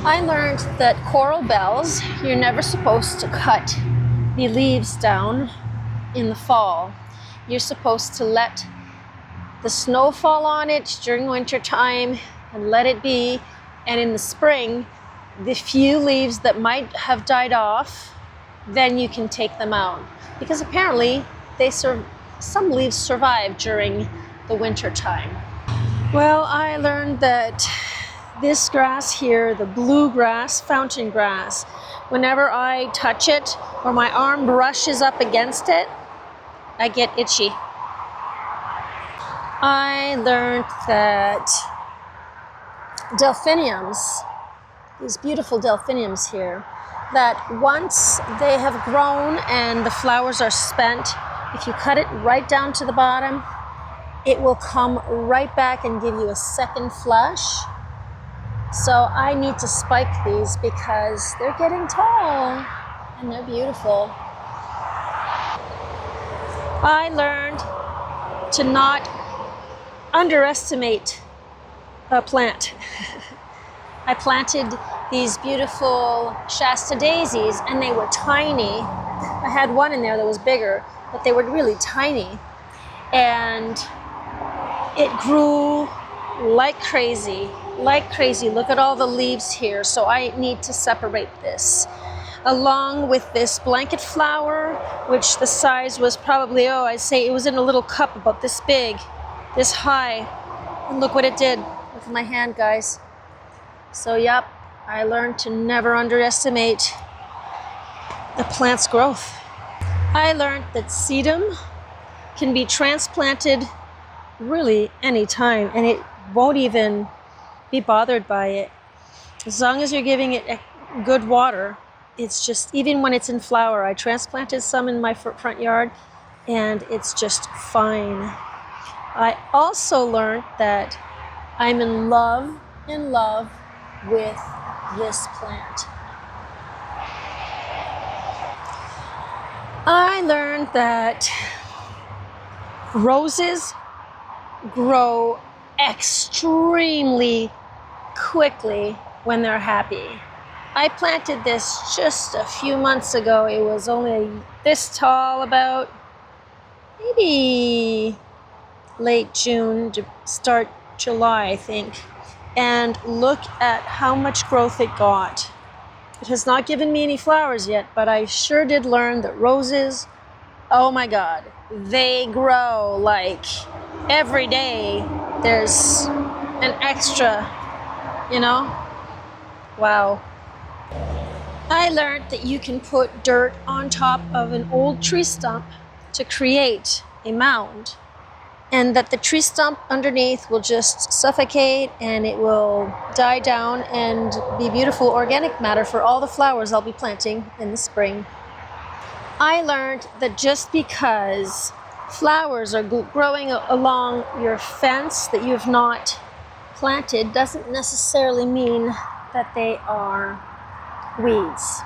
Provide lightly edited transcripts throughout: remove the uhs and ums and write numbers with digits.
I learned that coral bells, you're never supposed to cut the leaves down in the fall. You're supposed to let the snow fall on it during winter time and let it be. And in the spring, the few leaves that might have died off, then you can take them out. Because apparently some leaves survive during the winter time. Well, I learned that this grass here, the blue grass, fountain grass, whenever I touch it or my arm brushes up against it, I get itchy. I learned that delphiniums, these beautiful delphiniums here, that once they have grown and the flowers are spent, if you cut it right down to the bottom, it will come right back and give you a second flush. So I need to spike these because they're getting tall and they're beautiful. I learned to not underestimate a plant. I planted these beautiful Shasta daisies and they were tiny. I had one in there that was bigger, but they were really tiny. And it grew like crazy. Look at all the leaves here. So I need to separate this. Along with this blanket flower, which the size was probably, I'd say it was in a little cup about this big, this high. And look what it did. Look at my hand, guys. So yep, I learned to never underestimate the plant's growth. I learned that sedum can be transplanted really anytime and it won't even be bothered by it. As long as you're giving it good water, it's just, even when it's in flower, I transplanted some in my front yard and it's just fine. I also learned that I'm in love with this plant. I learned that roses grow extremely quickly when they're happy. I planted this just a few months ago. It was only this tall, about maybe late June to start July, I think. And look at how much growth it got. It has not given me any flowers yet, but I sure did learn that roses, oh my God, they grow like every day. There's an extra, you know? Wow. I learned that you can put dirt on top of an old tree stump to create a mound, and that the tree stump underneath will just suffocate and it will die down and be beautiful organic matter for all the flowers I'll be planting in the spring. I learned that just because flowers are growing along your fence that you have not planted doesn't necessarily mean that they are weeds.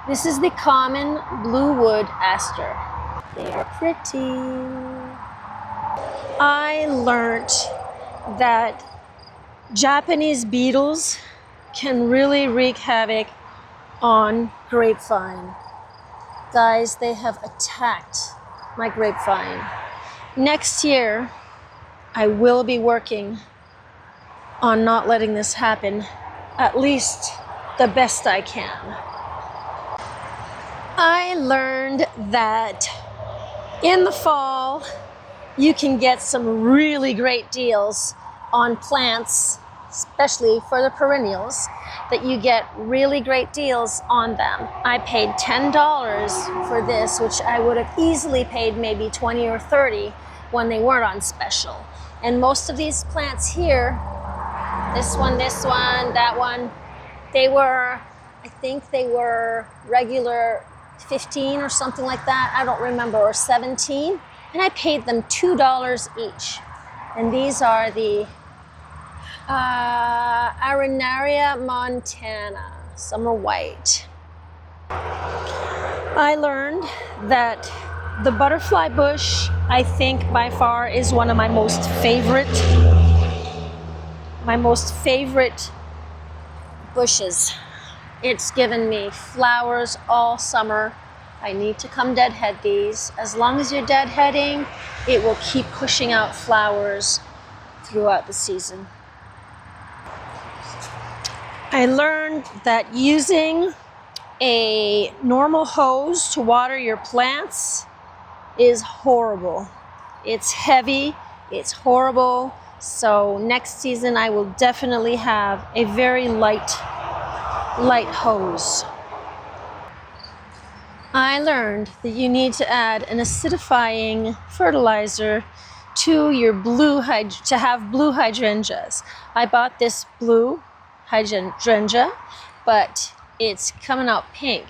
This is the common blue wood aster. They are pretty. I learned that Japanese beetles can really wreak havoc on grapevine. Guys, they have attacked my grapevine. Next year, I will be working on not letting this happen, at least the best I can. I learned that in the fall, you can get some really great deals on plants, especially for the perennials, that you get really great deals on them. I paid $10 for this, which I would have easily paid maybe 20 or 30 when they weren't on special. And most of these plants here, this one, that one, I think they were regular 15 or something like that. I don't remember, or 17. And I paid them $2 each. And these are the Arenaria montana. Some are white. I learned that the butterfly bush, I think by far, is one of my most favorite bushes. It's given me flowers all summer. I need to come deadhead these. As long as you're deadheading, it will keep pushing out flowers throughout the season. I learned that using a normal hose to water your plants is horrible. It's heavy, it's horrible. So next season I will definitely have a very light hose. I learned that you need to add an acidifying fertilizer to your to have blue hydrangeas. I bought this blue hydrangea, but it's coming out pink.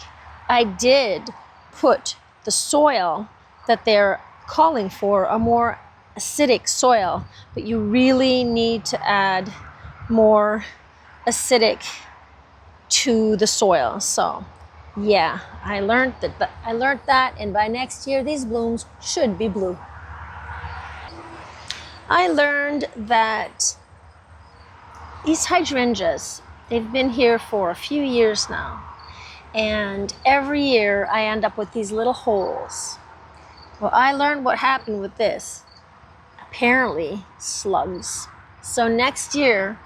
I did put the soil that they're calling for, a more acidic soil, but you really need to add more acidic to the soil. So yeah, I learned that, and by next year these blooms should be blue. I learned that these hydrangeas, they've been here for a few years now, and every year I end up with these little holes. Well, I learned what happened with this. Apparently, slugs. So next year,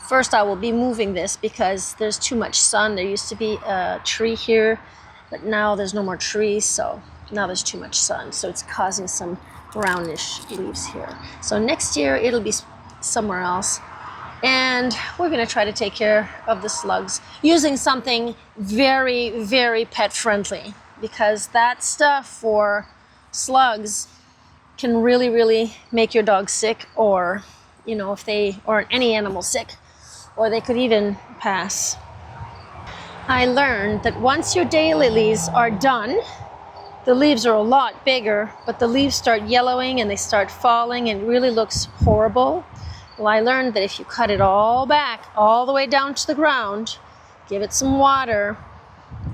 first I will be moving this because there's too much sun. There used to be a tree here, but now there's no more trees, so now there's too much sun. So it's causing some brownish leaves here. So next year it'll be somewhere else. And we're gonna try to take care of the slugs using something very, very pet friendly, because that stuff for slugs can really, really make your dog sick, or, you know, or any animal sick, or they could even pass. I learned that once your daylilies are done, the leaves are a lot bigger, but the leaves start yellowing and they start falling and it really looks horrible. Well, I learned that if you cut it all back, all the way down to the ground, give it some water,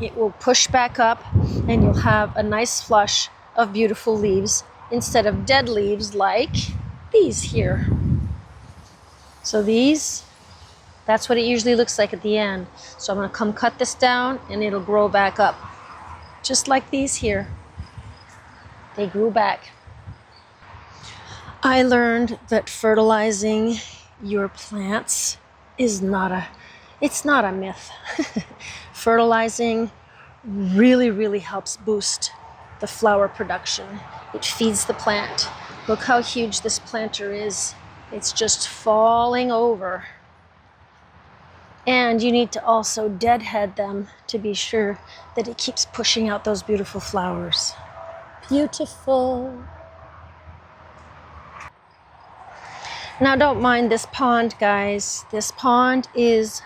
it will push back up and you'll have a nice flush of beautiful leaves instead of dead leaves like these here. So that's what it usually looks like at the end. So I'm going to come cut this down and it'll grow back up. Just like these here. They grew back. I learned that fertilizing your plants is not a myth. Fertilizing really, really helps boost the flower production. It feeds the plant. Look how huge this planter is. It's just falling over. And you need to also deadhead them to be sure that it keeps pushing out those beautiful flowers. Beautiful. Now don't mind this pond, guys. This pond is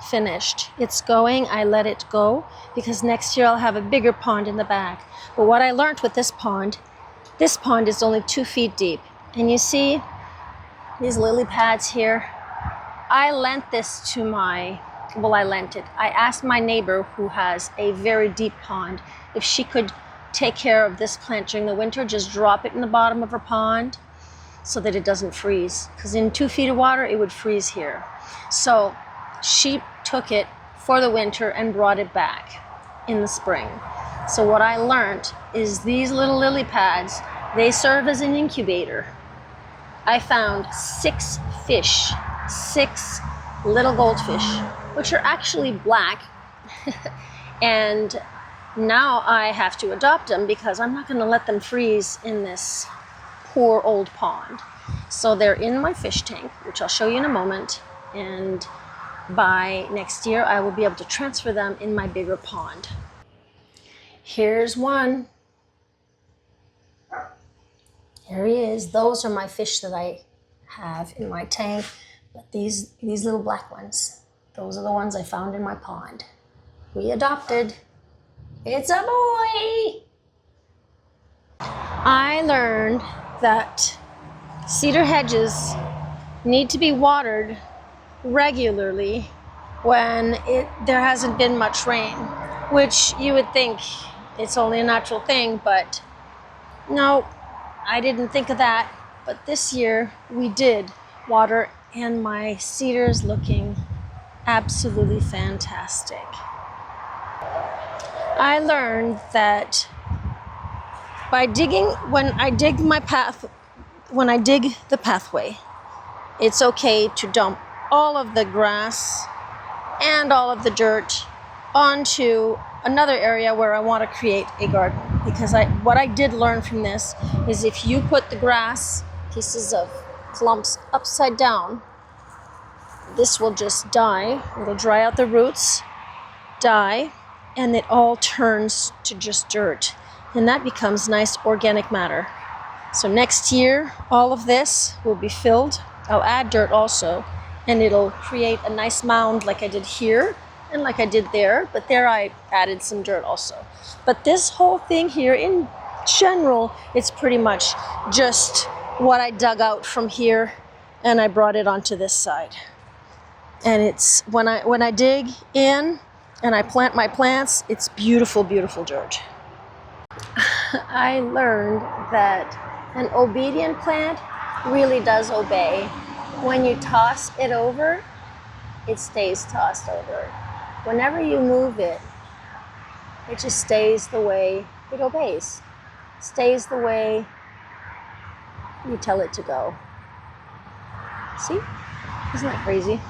finished. It's going. I let it go because next year I'll have a bigger pond in the back. But what I learned with this pond is only 2 feet deep. And you see these lily pads here? I lent this to I asked my neighbor who has a very deep pond if she could take care of this plant during the winter, just drop it in the bottom of her pond so that it doesn't freeze. Because in 2 feet of water, it would freeze here. So she took it for the winter and brought it back in the spring. So what I learned is these little lily pads, they serve as an incubator. I found 6 fish, 6 little goldfish, which are actually black. And now I have to adopt them because I'm not going to let them freeze in this poor old pond. So they're in my fish tank, which I'll show you in a moment. And by next year, I will be able to transfer them in my bigger pond. Here's one. Here he is. Those are my fish that I have in my tank. But these little black ones, those are the ones I found in my pond. We adopted. It's a boy! I learned that cedar hedges need to be watered regularly when there hasn't been much rain, which you would think it's only a natural thing, but no, I didn't think of that. But this year we did water, and my cedar's looking absolutely fantastic. I learned that by digging, when I dig the pathway, it's okay to dump all of the grass and all of the dirt onto another area where I want to create a garden. Because what I did learn from this is if you put the grass, pieces of clumps upside down, this will just die. It'll dry out the roots, die, and it all turns to just dirt. And that becomes nice organic matter. So next year, all of this will be filled. I'll add dirt also, and it'll create a nice mound like I did here and like I did there, but there I added some dirt also. But this whole thing here, in general, it's pretty much just what I dug out from here and I brought it onto this side. And it's when I dig in and I plant my plants, it's beautiful, beautiful dirt. I learned that an obedient plant really does obey. When you toss it over, it stays tossed over. Whenever you move it, it just stays the way it obeys. Stays the way you tell it to go. See? Isn't that crazy?